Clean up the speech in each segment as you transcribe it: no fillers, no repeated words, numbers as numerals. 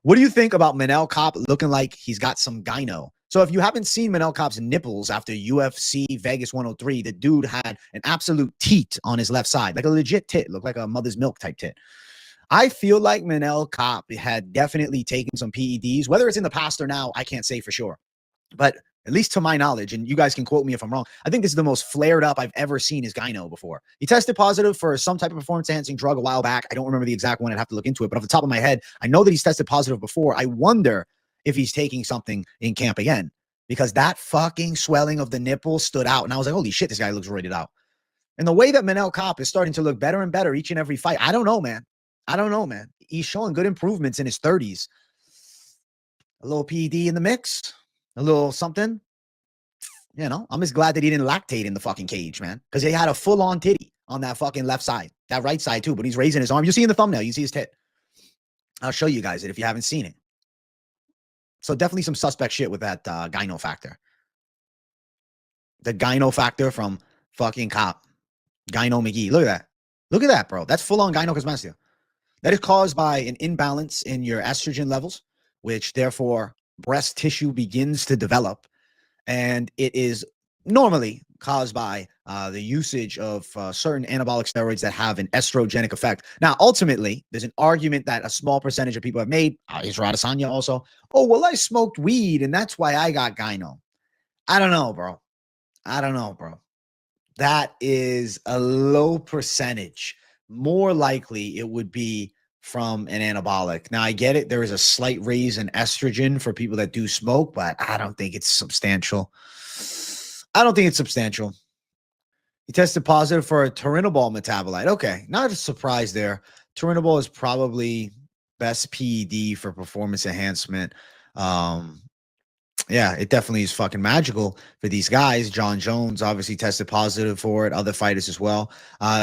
What do you think about Manel Kape looking like he's got some gyno? So if you haven't seen Manel Kape's nipples after UFC Vegas 103, the dude had an absolute teat on his left side, like a legit tit, looked like a mother's milk type tit. I feel like Manel Kape had definitely taken some PEDs, whether it's in the past or now, I can't say for sure. But at least to my knowledge, and you guys can quote me if I'm wrong, I think this is the most flared up I've ever seen his gyno before. He tested positive for some type of performance enhancing drug a while back. I don't remember the exact one. I'd have to look into it. But off the top of my head, I know that he's tested positive before. I wonder if he's taking something in camp again, because that fucking swelling of the nipple stood out. And I was like, holy shit, this guy looks rated out. And the way that Manel Kape is starting to look better and better each and every fight, I don't know, man. I don't know, man. He's showing good improvements in his 30s. A little PED in the mix, a little something. You know, I'm just glad that he didn't lactate in the fucking cage, man, because he had a full-on titty on that fucking left side, that right side too, but he's raising his arm. You see in the thumbnail, you see his tit. I'll show you guys it if you haven't seen it. So definitely some suspect shit with that gyno factor. The gyno factor from fucking Kape. Gyno McGee. Look at that. Look at that, bro. That's full-on gynocosmesia. That is caused by an imbalance in your estrogen levels, which therefore breast tissue begins to develop. And it is normally caused by the usage of certain anabolic steroids that have an estrogenic effect. Now, ultimately, there's an argument that a small percentage of people have made, Israel Adesanya also, oh, well, I smoked weed, and that's why I got gyno. I don't know, bro. I don't know, bro. That is a low percentage. More likely, it would be from an anabolic. Now, I get it. There is a slight raise in estrogen for people that do smoke, but I don't think it's substantial. I don't think it's substantial. He tested positive for a turinabol metabolite. Okay, not a surprise there. Turinabol is probably best PED for performance enhancement. Yeah, it definitely is fucking magical for these guys. John Jones obviously tested positive for it. Other fighters as well.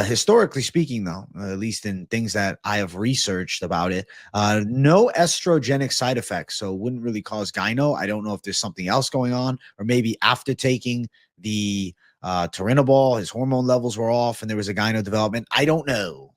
Historically speaking, though, at least in things that I have researched about it, no estrogenic side effects. So it wouldn't really cause gyno. I don't know if there's something else going on, or maybe after taking the turinabol, his hormone levels were off and there was a gyno development. I don't know.